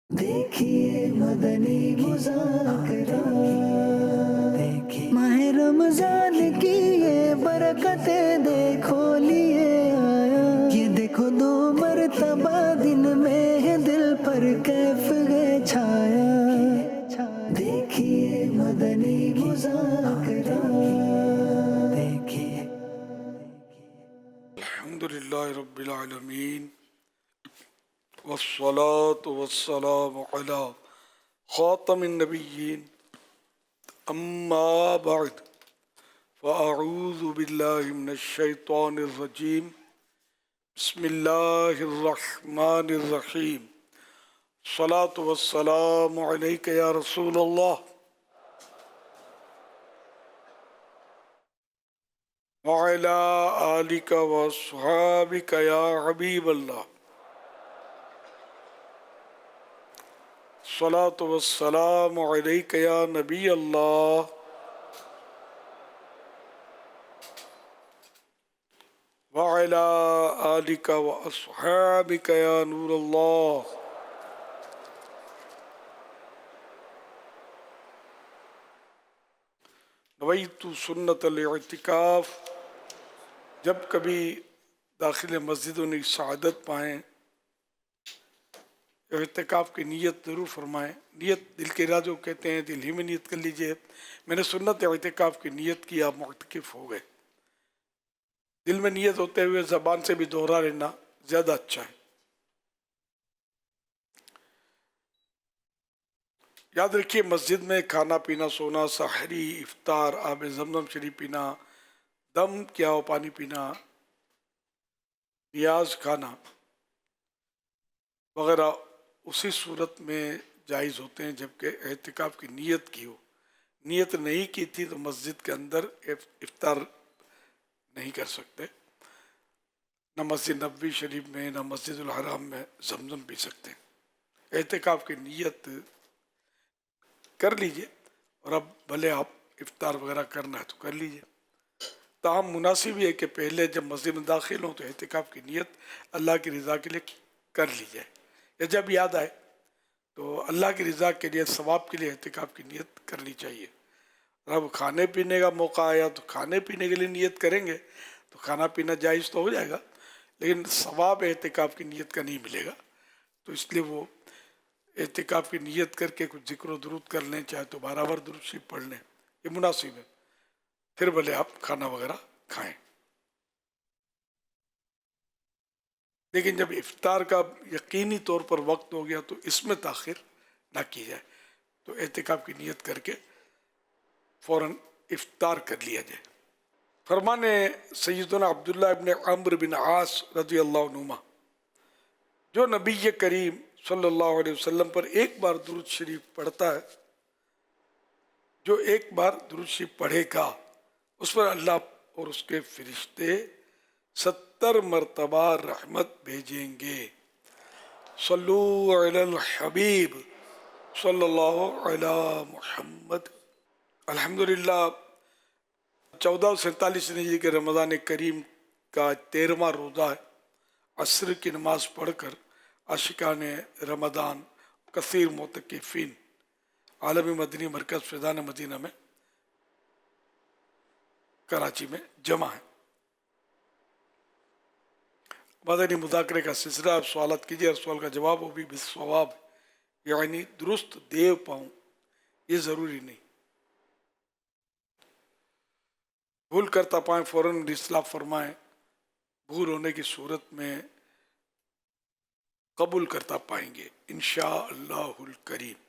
دیکھیے مدنی مذاکرہ، دیکھیے ماہ رمضان کی یہ برکتیں دیکھو لیے آیا، یہ دیکھو دو مرتبہ دن میں ہے دل پر کیف ہے چھایا، دیکھیے مدنی مذاکرہ، دیکھیے الحمدللہ رب العالمین والصلاة والسلام علی خاتم النبیین اما بعد فاعوذ باللہ من الشیطان الرجیم بسم اللہ الرحمن الرحیم الصلاة والسلام علیک یا رسول اللہ وعلی آلک واصحابک یا حبیب اللہ الصلاة والسلام علیک یا نبی اللہ وعلی آلک واصحابک یا نور اللہ نویت سنت الاعتکاف۔ جب کبھی داخل مسجدوں نے سعادت پائیں اعتکاف کی نیت ضرور فرمائیں۔ نیت دل کے ارادے کو کہتے ہیں، دل ہی میں نیت کر لیجئے میں نے سنت اعتکاف کی نیت کی، آپ معتکف ہو گئے۔ دل میں نیت ہوتے ہوئے زبان سے بھی دوہرا لینا زیادہ اچھا ہے۔ یاد رکھیے مسجد میں کھانا پینا، سونا، سحری، افطار، آب زمزم شریف پینا، دم کیا ہو پانی پینا، نیاز کھانا وغیرہ اسی صورت میں جائز ہوتے ہیں جبکہ اعتکاف کی نیت کی ہو۔ نیت نہیں کی تھی تو مسجد کے اندر افطار نہیں کر سکتے، نہ مسجد نبوی شریف میں نہ مسجد الحرام میں زمزم پی سکتے ہیں۔ اعتکاف کی نیت کر لیجئے، اور اب بھلے آپ افطار وغیرہ کرنا ہے تو کر لیجئے۔ تاہم مناسب یہ ہے کہ پہلے جب مسجد میں داخل ہوں تو اعتکاف کی نیت اللہ کی رضا کے لیے کر لی جائے، یا جب یاد آئے تو اللہ کی رضا کے لیے، ثواب کے لیے اعتکاف کی نیت کرنی چاہیے۔ اور اب کھانے پینے کا موقع آیا تو کھانے پینے کے لیے نیت کریں گے تو کھانا پینا جائز تو ہو جائے گا، لیکن ثواب اعتکاف کی نیت کا نہیں ملے گا، تو اس لیے وہ اعتکاف کی نیت کر کے کچھ ذکر و درود کر لیں، چاہے تو 12 بار درود شریف پڑھ لیں، یہ مناسب ہے، پھر بھلے آپ کھانا وغیرہ کھائیں۔ لیکن جب افطار کا یقینی طور پر وقت ہو گیا تو اس میں تاخیر نہ کی جائے، تو اعتکاف کی نیت کر کے فوراً افطار کر لیا جائے۔ فرمان سیدنا عبداللہ ابن عمرو بن عاص رضی اللہ عنہما، جو نبی کریم صلی اللہ علیہ وسلم پر ایک بار درود شریف پڑھتا ہے، جو ایک بار درود شریف پڑھے گا اس پر اللہ اور اس کے فرشتے 70 مرتبہ رحمت بھیجیں گے۔ صلو علی الحبیب صلی اللہ علی محمد۔ الحمدللہ 1447 ہجری کے رمضان کریم کا 13واں روزہ ہے۔ عصر کی نماز پڑھ کر عاشقان رمضان، کثیر معتکفین عالمی مدنی مرکز فیضان مدینہ میں کراچی میں جمع ہیں۔ مدنی مذاکرے کا سلسلہ، آپ سوالات کیجیے، ہر سوال کا جواب وہ بھی بالصواب، یعنی درست دے پاؤں، یہ ضروری نہیں۔ بھول کرتا پائیں فوراً اصلاح فرمائیں، بھول ہونے کی صورت میں قبول کرتا پائیں گے انشاءاللہ الکریم۔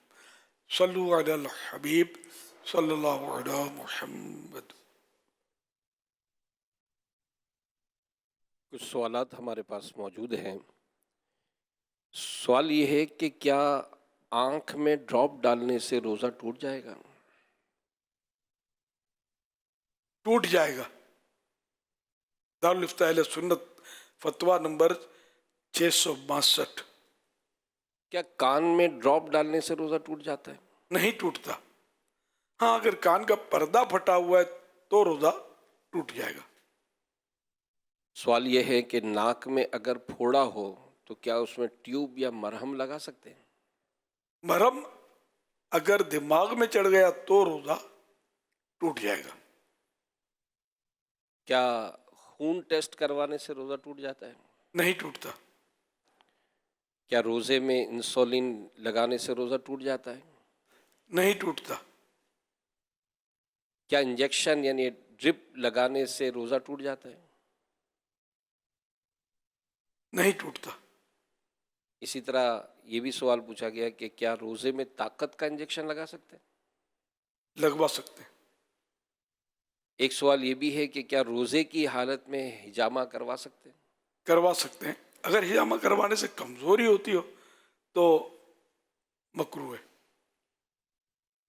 صلو علی الحبیب صلی اللہ علی محمد۔ کچھ سوالات ہمارے پاس موجود ہیں۔ سوال یہ ہے کہ کیا آنکھ میں ڈراپ ڈالنے سے روزہ ٹوٹ جائے گا؟ ٹوٹ جائے گا۔ دارالفتہ اہل سنت فتویٰ نمبر 662۔ کیا کان میں ڈراپ ڈالنے سے روزہ ٹوٹ جاتا ہے؟ نہیں ٹوٹتا، ہاں اگر کان کا پردہ پھٹا ہوا ہے تو روزہ ٹوٹ جائے گا۔ سوال یہ ہے کہ ناک میں اگر پھوڑا ہو تو کیا اس میں ٹیوب یا مرہم لگا سکتے ہیں؟ मरहम अगर दिमाग में चढ़ गया तो रोजा टूट जाएगा। क्या खून टेस्ट करवाने से रोज़ा टूट जाता है? नहीं टूटता। क्या रोज़े में इंसुलिन लगाने से रोज़ा टूट जाता है? नहीं टूटता। क्या इंजेक्शन यानी ड्रिप लगाने से रोज़ा टूट जाता है? नहीं टूटता। इसी तरह ये भी सवाल पूछा गया कि क्या रोज़े में ताकत का इंजेक्शन लगा सकते हैं? लगवा सकते हैं। एक सवाल ये भी है कि क्या रोज़े की हालत में हिजामा करवा सकते हैं? करवा सकते हैं। अगर हिजामा करवाने से कमजोरी होती हो तो मकरूह है।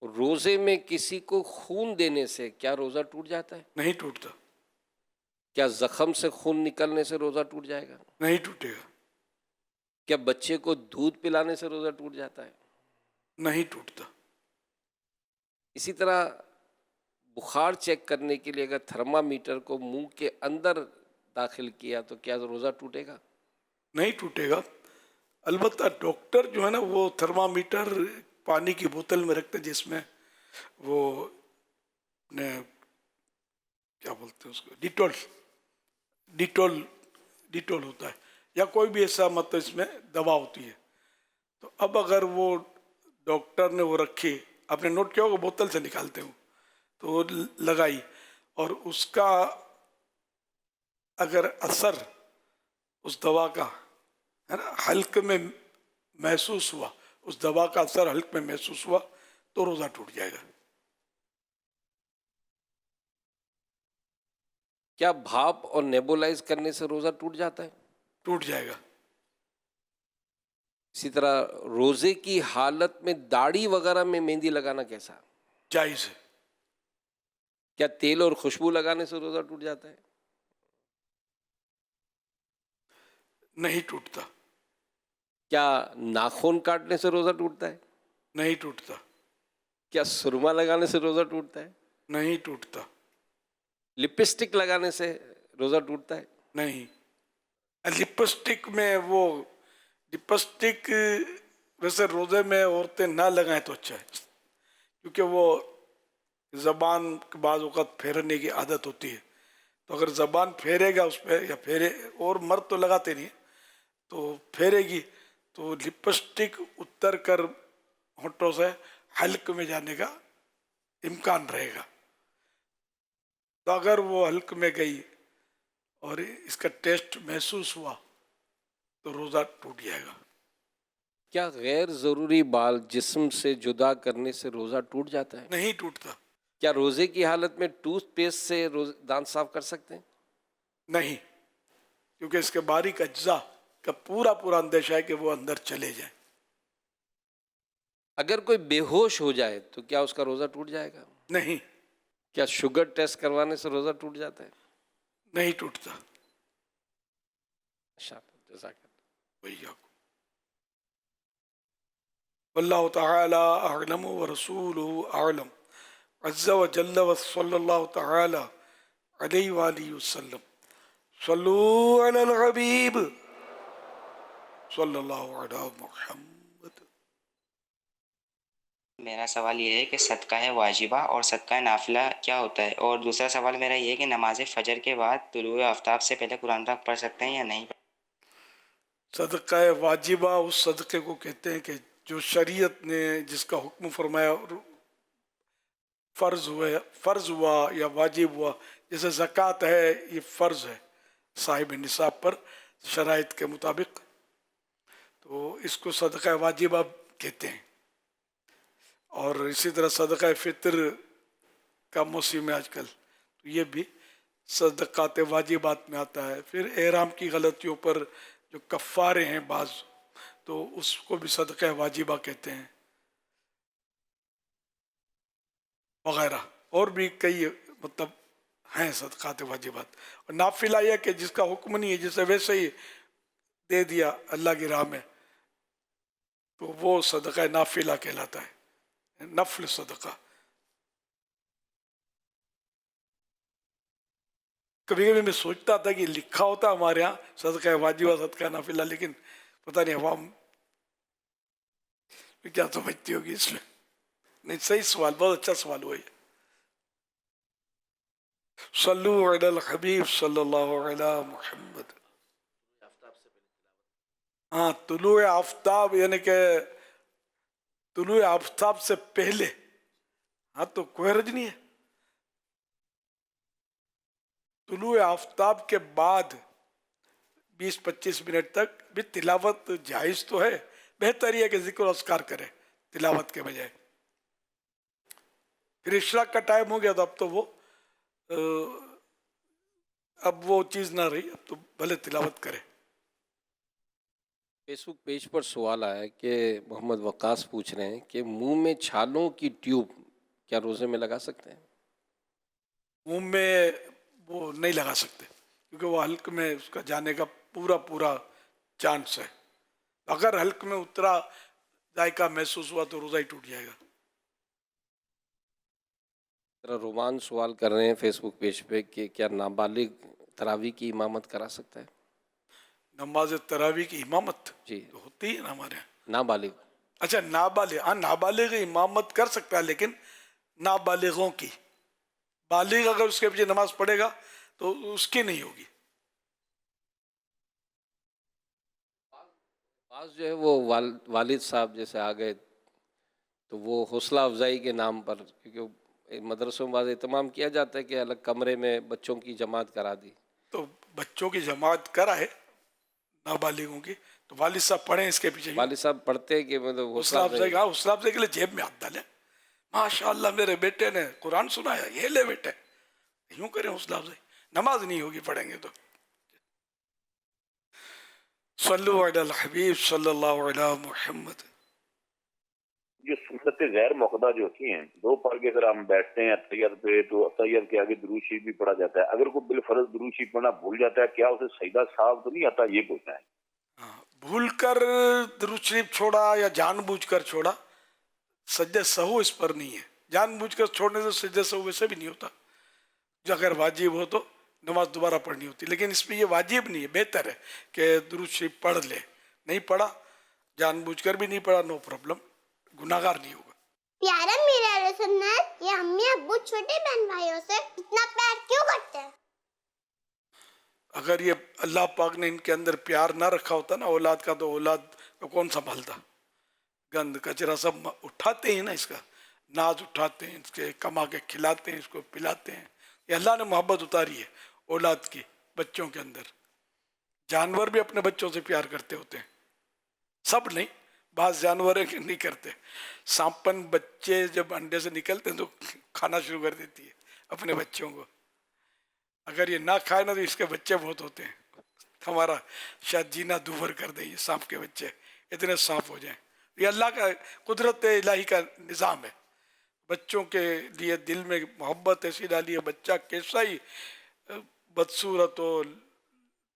रोज़े में किसी को खून देने से क्या रोज़ा टूट जाता है? नहीं टूटता। क्या जख्म से खून निकलने से रोज़ा टूट जाएगा? नहीं टूटेगा। क्या बच्चे को दूध पिलाने से रोज़ा टूट जाता है? नहीं टूटता। इसी तरह बुखार चेक करने के लिए अगर थर्मामीटर को मुंह के अंदर दाखिल किया तो क्या रोज़ा टूटेगा? नहीं टूटेगा। अलबत्ता डॉक्टर जो है ना वो थर्मामीटर पानी की बोतल में रखते हैं जिसमें वो ने क्या बोलते हैं उसको डिटॉल डिटॉल डिटॉल होता है या कोई भी ऐसा मतलब इसमें दवा होती है। तो अब अगर वो डॉक्टर ने वो रखी, आपने नोट किया होगा बोतल से निकालते हो तो वो लगाई और उसका अगर असर उस दवा का है ना हल्क में महसूस हुआ, उस दवा का असर हल्क में महसूस हुआ तो रोजा टूट जाएगा। क्या भाप और नेबुलाइज करने से रोज़ा टूट जाता है? टूट जाएगा। इसी तरह रोज़े की हालत में दाढ़ी वगैरह में मेहंदी लगाना कैसा? जायज है। क्या तेल और खुशबू लगाने से रोज़ा टूट जाता है? नहीं टूटता। क्या नाखून काटने से रोज़ा टूटता है? नहीं टूटता। क्या सुरमा लगाने से रोज़ा टूटता है? नहीं टूटता। लिपस्टिक लगाने से रोज़ा टूटता है? नहीं। लिपस्टिक में वो लिपस्टिक वैसे रोजे में औरतें ना लगाएं तो अच्छा है क्योंकि वो जबान के बाद वक़्त फेरने की आदत होती है। तो अगर जबान फेरेगा उस पर या फेरे और मर्द तो लगाते नहीं तो फेरेगी तो लिपस्टिक उतर कर होठों से हल्क में जाने का इम्कान रहेगा। तो अगर वो हल्क में गई और इसका टेस्ट महसूस हुआ तो रोज़ा टूट जाएगा। क्या गैर ज़रूरी बाल जिस्म से जुदा करने से रोज़ा टूट जाता है? नहीं टूटता। क्या रोज़े की हालत में टूथपेस्ट से दांत साफ कर सकते हैं? नहीं, क्योंकि इसके बारीक अज्जा का पूरा पूरा अंदेशा है कि वो अंदर चले जाए। अगर कोई बेहोश हो जाए तो क्या उसका रोज़ा टूट जाएगा? नहीं। क्या शुगर टेस्ट करवाने से रोज़ा टूट जाता है? नहीं टूटता। भैया को वल्लाहु तआला अअलम व रसूलुहु अअलम अज़्ज़ा व जल्ल व सल्लल्लाहु तआला अलैहि व आलिहि वसल्लम सल्लू अलल हबीब सल्लल्लाहु अला मुहम्मद। मेरा सवाल ये है कि सदका है वाजिबा और सदका नाफिला क्या होता है, और दूसरा सवाल मेरा ये है कि नमाज फजर के बाद तुलूए आफ्ताब से पहले कुरान पाक पढ़ सकते हैं या नहीं? सदका वाजिबा उस सदक़े को कहते हैं कि जो शरीयत ने जिसका हुक्म फरमाया और फ़र्ज़ हुआ या वाजिब हुआ। जैसे ज़कात है ये फ़र्ज़ है साहिब निसाब पर शराइत के मुताबिक, तो इसको सदका वाजिबा कहते हैं। और इसी तरह सदका फ़ितर का मौसम है आजकल, तो ये भी सदक़ात वाजिबात में आता है। फिर एहराम की गलतियों पर जो कफ़ारे हैं बाज़, तो उसको भी सदका वाजिबा कहते हैं वगैरह। और भी कई मतलब हैं सदक़ात वाजिबात। और नाफिला यह कि जिसका हुक्म नहीं है, जिसे वैसे ही दे दिया अल्लाह की राह में, तो वो सदका नाफिला कहलाता है, नफल सदका। कभी कभी मैं सोचता था कि लिखा होता हमारे यहाँ सदका वाजिबा सदका नाफिला, लेकिन पता नहीं अवाम क्या समझती होगी इसमें? नहीं, सही सवाल, बहुत अच्छा सवाल हुआ ये। सल्लु अलल हबीब सल्लल्लाहु अलैहि मुहम्मद। हाँ, तुलू आफ्ताब यानी कि तुलू आफ्ताब से पहले, हाँ तो कोई हर्ज नहीं है। तुलू आफ्ताब के बाद 20-25 मिनट तक भी तिलावत जायज़ तो है, बेहतर यह कि जिक्र अस्कार करे तिलावत के बजाय। फिर इशराक का टाइम हो गया तो अब तो वो अब वो चीज़ ना रही, अब तो भले तिलावत करे। फेसबुक पेज पर सवाल आया कि मोहम्मद वक्कास पूछ रहे हैं कि मुंह में छालों की ट्यूब क्या रोज़े में लगा सकते हैं? मुंह में वो नहीं लगा सकते क्योंकि वो हल्क में उसका जाने का पूरा पूरा चांस है। अगर हल्क में उतरा जायका महसूस हुआ तो रोज़ा ही टूट जाएगा। जरा रोमान सवाल कर रहे हैं फेसबुक पेज पे कि क्या नाबालिग तरावी की इमामत करा सकता है? नमाज तरावी की इमामत जी, तो होती है ना हमारे यहाँ। नाबालिग। अच्छा, नाबालिग, हाँ नाबालिग इमामत कर सकता है, लेकिन नाबालिगों की, बालिग अगर उसके पीछे नमाज पढ़ेगा तो उसकी नहीं होगी। पास जो है वो वालिद साहब जैसे आ गए तो वो हौसला अफजाई के नाम पर, क्योंकि मदरसों में बाद एहतमाम किया जाता है कि अलग कमरे में बच्चों की जमात करा दी, तो बच्चों की जमात कराए नाबालिगों की, तो वालिद साहब पढ़े इसके पीछे। वालिद साहब पढ़ते हैं कि मतलब हौसला अफजाई, हाँ हौसला अफजाई के लिए जेब में हाथ डाले, माशाअल्लाह मेरे बेटे ने कुरान सुनाया, ये ले बेटे, यूं करें हौसला अफजाई। नमाज नहीं होगी पढ़ेंगे तो। सल्लु अलल हबीब सल्लल्लाहु अलैहि मुहम्मद। जो सुन्नत गैर मुक़द्दा जो होती हैं, दो पढ़ के अगर हम बैठते हैं तैयत पे तो तैयत के आगे दुरूद शरीफ भी पढ़ा जाता है। अगर कोई बिलफर्ज दुरूद शरीफ पढ़ना भूल जाता है, क्या उसे सजदा साहब तो नहीं आता? ये पूछना है। हाँ, भूल कर दुरूद शरीफ छोड़ा या जानबूझकर छोड़ा, सज्जद सहू इस पर नहीं है। जानबूझकर छोड़ने से सज्जद सहू वैसे भी नहीं होता, जो अगर वाजिब हो तो नमाज दोबारा पढ़नी होती, लेकिन इसमें ये वाजिब नहीं है। बेहतर है कि दुरूद शरीफ पढ़ ले, नहीं पढ़ा जानबूझकर भी नहीं पढ़ा, नो प्रॉब्लम, गुनाहगार नहीं होगा। प्यारा मेरा अहले सुन्नत, ये अम्मी अब्बू छोटे बहन भाइयों से इतना प्यार क्यों करते हैं? अगर ये अल्लाह पाक ने इनके अंदर प्यार ना रखा होता ना औलाद का, तो औलाद को कौन संभालता? गंद कचरा सब उठाते हैं ना, इसका नाज उठाते हैं, इसके कमा के खिलाते हैं, इसको पिलाते हैं। ये अल्लाह ने मोहब्बत उतारी है औलाद की बच्चों के अंदर। जानवर भी अपने बच्चों से प्यार करते होते हैं, सब नहीं, बाज़ जानवर है कि नहीं करते। सांपन बच्चे जब अंडे से निकलते हैं तो खाना शुरू कर देती है अपने बच्चों को। अगर ये ना खाए ना तो इसके बच्चे बहुत होते हैं, हमारा शायद जीना दूभर कर दे ये सांप के बच्चे, इतने सांप हो जाएं। ये अल्लाह का कुदरत इलाही का निज़ाम है। बच्चों के लिए दिल में मोहब्बत ऐसी डाली है, बच्चा कैसा ही बदसूरत हो,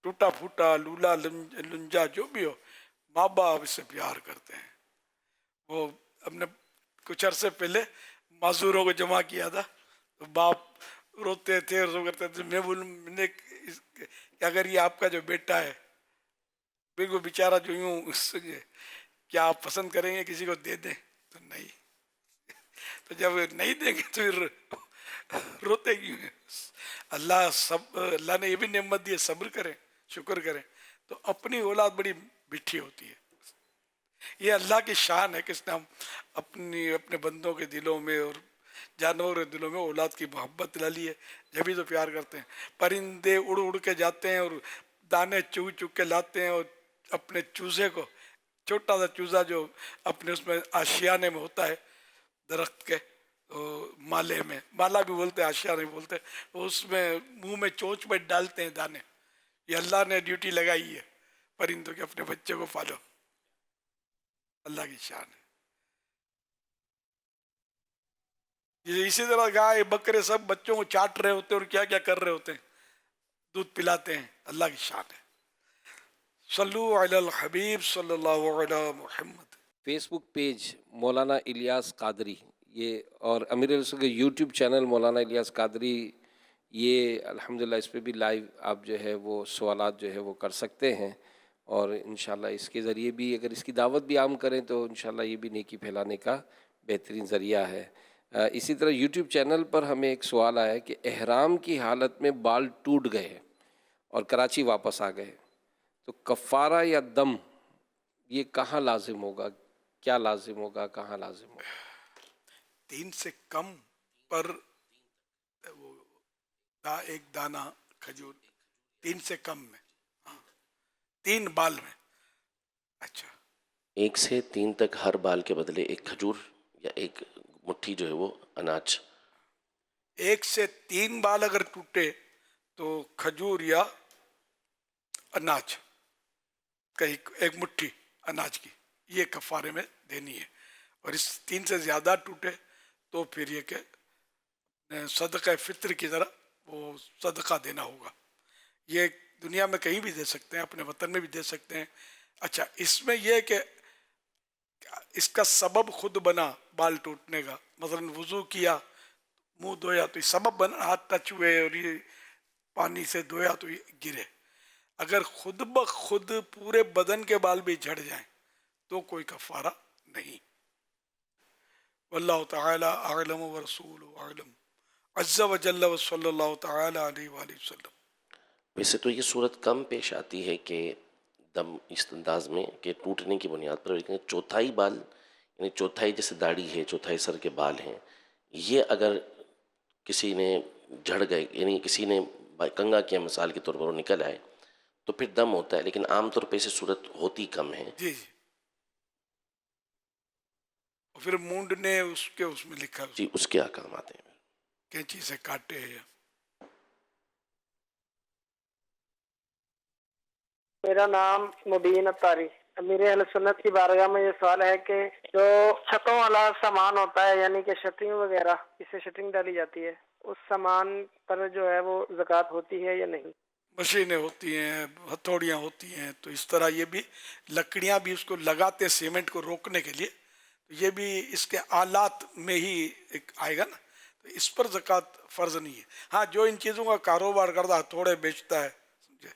टूटा फूटा, लूला लुंजा जो भी हो, माँ बाप इससे प्यार करते हैं। वो हमने कुछ अरसे पहले माजूरों को जमा किया था, तो बाप रोते थे और सब करते थे। मैं बोलूँ, मैंने अगर ये आपका जो बेटा है, बिल्कुल बेचारा जो यूँ, क्या आप पसंद करेंगे किसी को दे दें? तो नहीं। तो जब नहीं देंगे तो फिर रोते क्यों हैं? अल्लाह ने ये भी नेमत दी है, सब्र करें, शुक्र करें। तो अपनी औलाद बड़ी मिठी होती है। ये अल्लाह की शान है कि इसने हम अपने बंदों के दिलों में और जानवरों के दिलों में औलाद की मोहब्बत डाली है, जब भी तो प्यार करते हैं। परिंदे उड़ उड़ के जाते हैं और दाने चुग चुग के लाते हैं, और अपने चूजे को, छोटा सा चूजा जो अपने उसमें आशियाने में होता है दरख्त के, तो माले में, माला भी बोलते हैं, आशियाने बोलते हैं, तो उसमें मुंह में चोंच में डालते हैं दाने। ये अल्लाह ने ड्यूटी लगाई है परिंदों के, अपने बच्चे को पालो, अल्लाह की शान है। ये इसी तरह गाय बकरे सब बच्चों को चाट रहे होते हैं और क्या क्या कर रहे होते हैं, दूध पिलाते हैं, अल्लाह की शान है। सल्लु अलल हबीब सल्लल्लाहु अलैहि मुहम्मद। फेसबुक पेज मौलाना इलियास कादरी, ये और अमीर रसूल के यूट्यूब चैनल मौलाना इलियास कादरी, ये अल्हम्दुलिल्लाह इस पर भी लाइव आप जो है वो सवालात जो है वो कर सकते हैं। اور انشاءاللہ اس کے ذریعے بھی اگر اس کی دعوت بھی عام کریں تو انشاءاللہ یہ بھی نیکی پھیلانے کا بہترین ذریعہ ہے۔ اسی طرح یوٹیوب چینل پر ہمیں ایک سوال آیا کہ احرام کی حالت میں بال ٹوٹ گئے اور کراچی واپس آ گئے تو کفارہ یا دم یہ کہاں لازم ہوگا، کیا لازم ہوگا، کہاں لازم ہوگا؟ 3 سے کم پر وہ ایک دانہ کھجور، 3 سے کم میں، 3 بال میں۔ اچھا، 1 سے 3 تک ہر بال کے بدلے ایک کھجور یا ایک مٹھی جو ہے وہ اناج۔ 1 سے 3 بال اگر ٹوٹے تو کھجور یا اناج کا ایک مٹھی اناج کی یہ کفارے میں دینی ہے، اور اس 3 سے زیادہ ٹوٹے تو پھر یہ کہ صدقہ فطر کی طرح وہ صدقہ دینا ہوگا۔ یہ دنیا میں کہیں بھی دے سکتے ہیں، اپنے وطن میں بھی دے سکتے ہیں۔ اچھا، اس میں یہ کہ اس کا سبب خود بنا بال ٹوٹنے کا، مثلا وضو کیا، منہ دھویا تو یہ سبب بنا، ہاتھ ٹچ ہوئے اور یہ پانی سے دھویا تو یہ گرے۔ اگر خود بخود پورے بدن کے بال بھی جھڑ جائیں تو کوئی کفارہ نہیں۔ واللہ تعالی اعلم ورسولہ اعلم عز وجل وصلی اللہ تعالی علیہ وآلہ وسلم۔ ویسے تو یہ صورت کم پیش آتی ہے کہ دم اس انداز میں کہ ٹوٹنے کی بنیاد پر، لیکن چوتھائی بال یعنی چوتھائی جیسے داڑھی ہے، چوتھائی سر کے بال ہیں، یہ اگر کسی نے جھڑ گئے یعنی کسی نے کنگا کیا مثال کے طور پر وہ نکل آئے تو پھر دم ہوتا ہے، لیکن عام طور پہ اسے صورت ہوتی کم ہے۔ جی جی، اور پھر مونڈنے اس میں لکھا جی، اس کے احکام آتے ہیں۔ کینچی سے کاٹے یا میرا نام مبین اتاری۔ امیر اہل سنت کی بارگاہ میں یہ سوال ہے کہ جو چھتوں والا سامان ہوتا ہے یعنی کہ شٹرنگ وغیرہ، اس سے شٹرنگ ڈالی جاتی ہے، اس سامان پر جو ہے وہ زکوٰۃ ہوتی ہے یا نہیں؟ مشینیں ہوتی ہیں، ہتھوڑیاں ہوتی ہیں، تو اس طرح یہ بھی لکڑیاں بھی اس کو لگاتے سیمنٹ کو روکنے کے لیے، تو یہ بھی اس کے آلات میں ہی ایک آئے گا نا، تو اس پر زکوٰۃ فرض نہیں ہے۔ ہاں، جو ان چیزوں کا کاروبار کرتا ہے، ہتھوڑے بیچتا ہے سمجھے،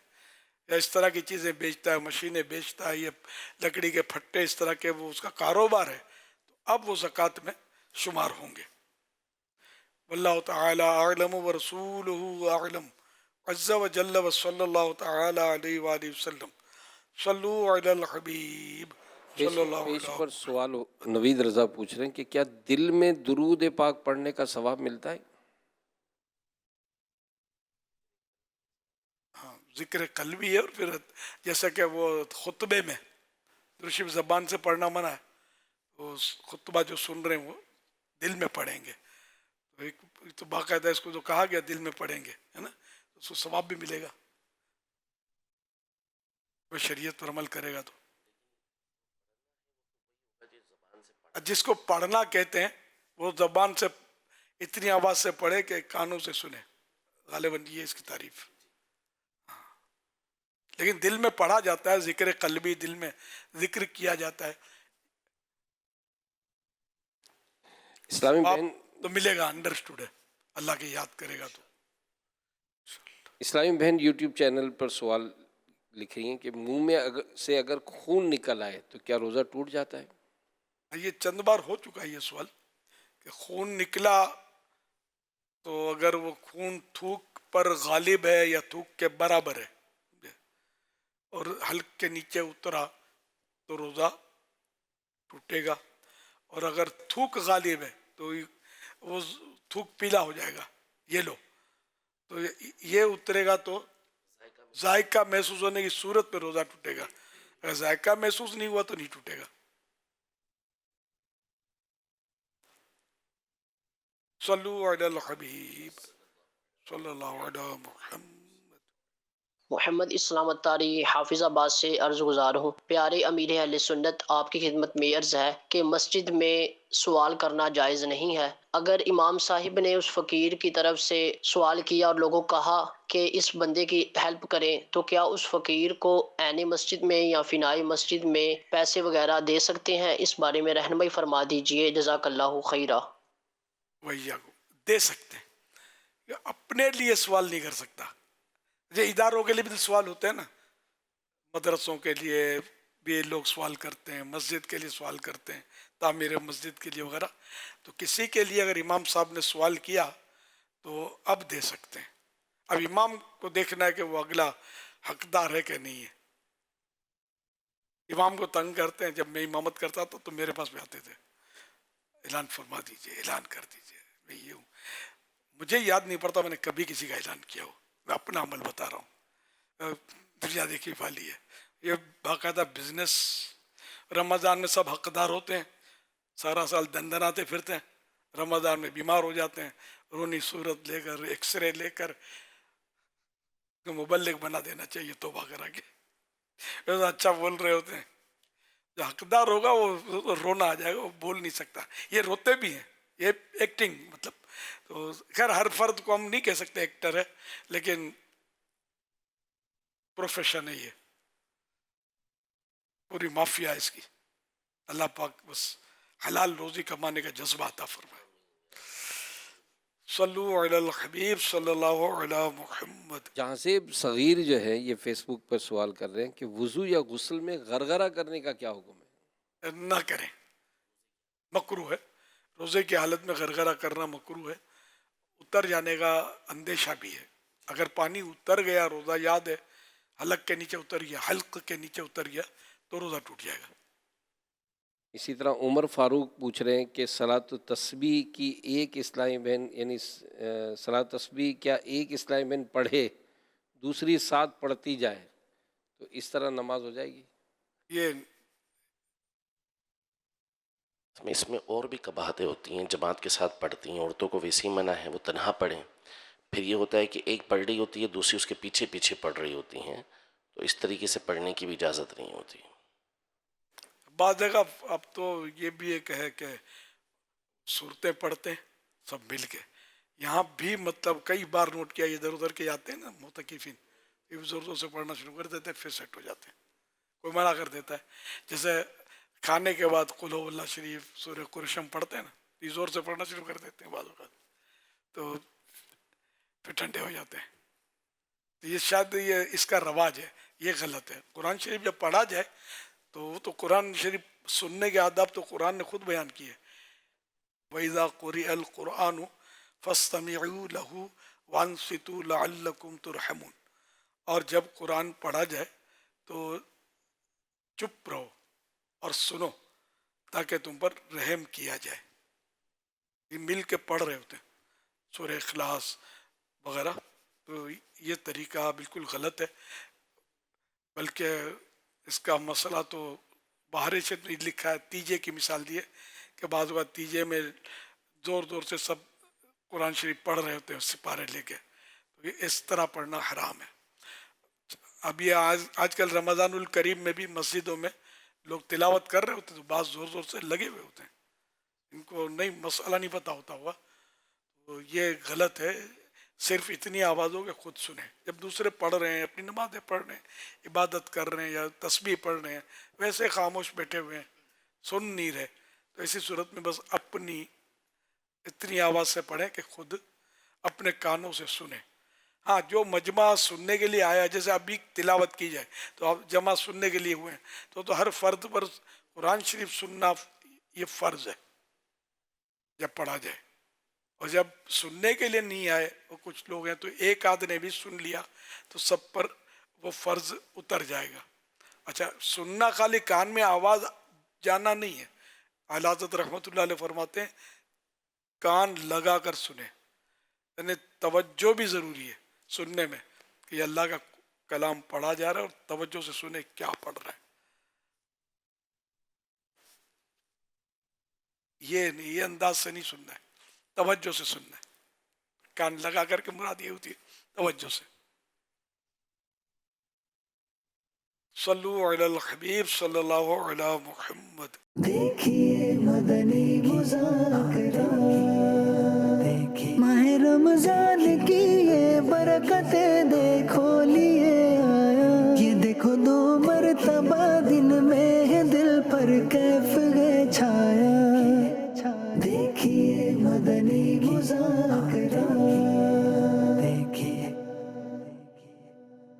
یا اس طرح کی چیزیں بیچتا ہے، مشینیں بیچتا ہے، یہ لکڑی کے پھٹے اس طرح کے، وہ اس کا کاروبار ہے، تو اب وہ زکوٰۃ میں شمار ہوں گے۔ واللہ تعالی اعلم ورسولہ اعلم عز وجل وصلی اللہ تعالی علیہ وآلہ وسلم۔ صلو علی الحبیب صلی اللہ پیش علیہ پر سوال نوید رضا پوچھ رہے ہیں کہ کیا دل میں درود پاک پڑھنے کا ثواب ملتا ہے؟ ہاں، ذکر قلبی ہے، اور پھر جیسا کہ وہ خطبے میں درود شریف زبان سے پڑھنا منع ہے، وہ خطبہ جو سن رہے ہیں وہ دل میں پڑھیں گے، تو ایک تو باقاعدہ اس کو جو کہا گیا دل میں پڑھیں گے، ہے نا، اس کو ثواب بھی ملے گا، وہ شریعت پر عمل کرے گا تو۔ جس کو پڑھنا کہتے ہیں وہ زبان سے اتنی آواز سے پڑھے کہ کانوں سے سنے، غالباً یہ اس کی تعریف۔ لیکن دل میں پڑھا جاتا ہے، ذکر قلبی دل میں ذکر کیا جاتا ہے، اسلامی آپ بہن تو ملے گا، انڈرسٹوڈ ہے، اللہ کی یاد کرے گا تو۔ اسلامی بہن یوٹیوب چینل پر سوال لکھ رہی ہیں کہ منہ میں سے اگر خون نکل آئے تو کیا روزہ ٹوٹ جاتا ہے؟ یہ چند بار ہو چکا ہے یہ سوال کہ خون نکلا تو اگر وہ خون تھوک پر غالب ہے یا تھوک کے برابر ہے اور حلق کے نیچے اترا تو روزہ ٹوٹے گا، اور اگر تھوک غالب ہے تو وہ تھوک پیلا ہو جائے گا، یہ لو، تو یہ اترے گا تو ذائقہ محسوس ہونے کی صورت پہ روزہ ٹوٹے گا، اگر ذائقہ محسوس نہیں ہوا تو نہیں ٹوٹے گا۔ صلو علی الحبیب صلی اللہ علی محمد۔ محمد اسلام اتاری حافظ آباد سے عرض گزار ہوں۔ پیارے امیر اہل سنت، آپ کی خدمت میں عرض ہے کہ مسجد میں سوال کرنا جائز نہیں ہے۔ اگر امام صاحب نے اس فقیر کی طرف سے سوال کیا اور لوگوں کہا کہ اس بندے کی ہیلپ کریں، تو کیا اس فقیر کو عین مسجد میں یا فنائی مسجد میں پیسے وغیرہ دے سکتے ہیں؟ اس بارے میں رہنمائی فرما دیجئے، جزاک اللہ خیرہ۔ وہی دے سکتے ہیں، اپنے لیے سوال نہیں کر سکتا، یہ اداروں کے لیے بھی تو سوال ہوتے ہیں نا، मदरसों के लिए भी लोग सवाल करते हैं, मस्जिद के लिए सवाल करते हैं, तामीर मस्जिद के लिए वगैरह। तो किसी के लिए अगर इमाम साहब ने सवाल किया तो अब दे सकते हैं। अब इमाम को देखना है कि वो अगला हकदार है कि नहीं है। इमाम को तंग करते हैं। जब मैं इमामत करता था तो मेरे पास भी आते थे, ऐलान फरमा दीजिए, ऐलान कर दीजिए। मैं ये हूँ, मुझे याद नहीं पड़ता मैंने कभी किसी का ऐलान किया हो। मैं अपना अमल बता रहा हूँ, दुनिया देखी वाली है, ये बाकायदा बिजनेस। रमज़ान में सब हकदार होते हैं, सारा साल दंदनाते फिरते हैं, रमज़ान में बीमार हो जाते हैं, रोनी सूरत लेकर, एक्सरे लेकर मुबल्लिग बना देना चाहिए तौबा करा के। तो अच्छा बोल रहे होते हैं, जो हकदार होगा वो रोना आ जाएगा, वो बोल नहीं सकता। ये रोते भी हैं, ये एक्टिंग मतलब। तो खैर हर फर्द को हम नहीं कह सकते एक्टर है, लेकिन प्रोफेशन है ये, पूरी माफिया है इसकी। अल्लाह पाक बस हलाल रोजी कमाने का जज्बा अता फरमाए। सल्लु अलल हबीब सल्लल्लाहु अलैहि मुहम्मद। जहाँ से सगीर जो है ये फेसबुक पर सवाल कर रहे हैं कि वुज़ू या गुस्ल में गरगरा करने का क्या हुक्म है? ना करें, मकरू है। रोज़े की हालत में गरगरा करना मकरू है। उतर जाने का अंदेशा भी है। अगर पानी उतर गया, रोज़ा याद है हलक के नीचे उतर गया, हल्क के नीचे उतर गया, तो रोज़ा टूट जाएगा। इसी तरह उमर फारूक पूछ रहे हैं कि सलात तस्बीह की एक इस्लामी बहन यानी सलात तस्बीह क्या एक इस्लामी बहन पढ़े दूसरी साथ पढ़ती जाए तो इस तरह नमाज हो जाएगी? ये इसमें और भी कबाहतें होती हैं, जमात के साथ पढ़ती हैं। औरतों को वैसे ही मना है वो तन्हा पढ़ें। फिर ये होता है कि एक पढ़ रही होती है, दूसरी उसके पीछे पीछे पढ़ रही होती हैं, तो इस तरीके से पढ़ने की भी इजाज़त नहीं होती। बाद जगह अब तो ये भी एक है कि सूरतें पढ़ते हैं सब मिल के। यहाँ भी मतलब कई बार नोट किया, इधर उधर के जाते हैं ना मुतकिफिन, ये ज़ोर से पढ़ना शुरू कर देते हैं, फिर सेट हो जाते हैं। कोई मना कर देता है, जैसे खाने के बाद कुल हुवल्लाह शरीफ सूरह कुरशम पढ़ते हैं ना, ये ज़ोर से पढ़ना शुरू कर देते हैं बाद तो फिर ठंडे हो जाते हैं। तो ये शायद ये इसका रवाज है, ये गलत है। कुरान शरीफ जब पढ़ा जाए तो वो तो कुरान शरीफ सुनने के आदाब तो कुरान ने खुद बयान किए। वइज़ा कुरिअल कुरआनु फस्तमिउ लहू वअनसितू लअल्लकुम तुरहमून। और जब कुरान पढ़ा जाए तो चुप रहो और सुनो ताकि तुम पर रहम किया जाए। ये मिल के पढ़ रहे होते हैं सूरह इखलास वगैरह, तो ये तरीका बिल्कुल गलत है। बल्कि इसका मसला तो बाहरी क्षेत्र में लिखा है, तीजे की मिसाल दी है कि बाज़ वक़्त तीजे में ज़ोर ज़ोर से सब कुरान शरीफ पढ़ रहे होते हैं सिपारे लेके, तो ये इस तरह पढ़ना हराम है। अब ये आजकल रमज़ानुल करीम में भी मस्जिदों में लोग तिलावत कर रहे होते हैं, तो बाज़ ज़ोर ज़ोर से लगे हुए होते हैं, इनको नहीं मसला नहीं पता होता हुआ, तो ये गलत है। सिर्फ इतनी आवाज़ों के खुद सुने। जब दूसरे पढ़ रहे हैं, अपनी नमाज़ें पढ़ रहे हैं, इबादत कर रहे हैं या तस्बीह पढ़ रहे हैं, वैसे खामोश बैठे हुए हैं, सुन नहीं रहे, तो ऐसी सूरत में बस अपनी इतनी आवाज़ से पढ़ें कि खुद अपने कानों से सुने। हाँ, जो मजमा सुनने के लिए आया, जैसे अभी तिलावत की जाए तो आप जमा सुनने के लिए हुए हैं, तो हर फर्द पर कुरान शरीफ सुनना ये फ़र्ज़ है जब पढ़ा जाए। और जब सुनने के लिए नहीं आए वो कुछ लोग हैं, तो एक आध ने भी सुन लिया तो सब पर वो फ़र्ज़ उतर जाएगा। अच्छा, सुनना खाली कान में आवाज़ जाना नहीं है। आला हज़रत रहमतुल्लाह अलैह फरमाते हैं कान लगा कर सुने, यानी तवज्जो भी ज़रूरी है सुनने में कि अल्लाह का कलाम पढ़ा जा रहा है और तवज्जो से सुने क्या पढ़ रहा है। ये अंदाज से नहीं सुनना है, तवज्जो से सुनना है। कान लगा करके मुराद ये होती है तवज्जो से। सल्लु अलल हबीब सल्लल्लाहु अलैहि मुहम्मद। देखिए मदनी मुज़ाकरा, देखिए माह रमजान की ये बरकतें देखो लिए आया। ये देखो 2 मरतबा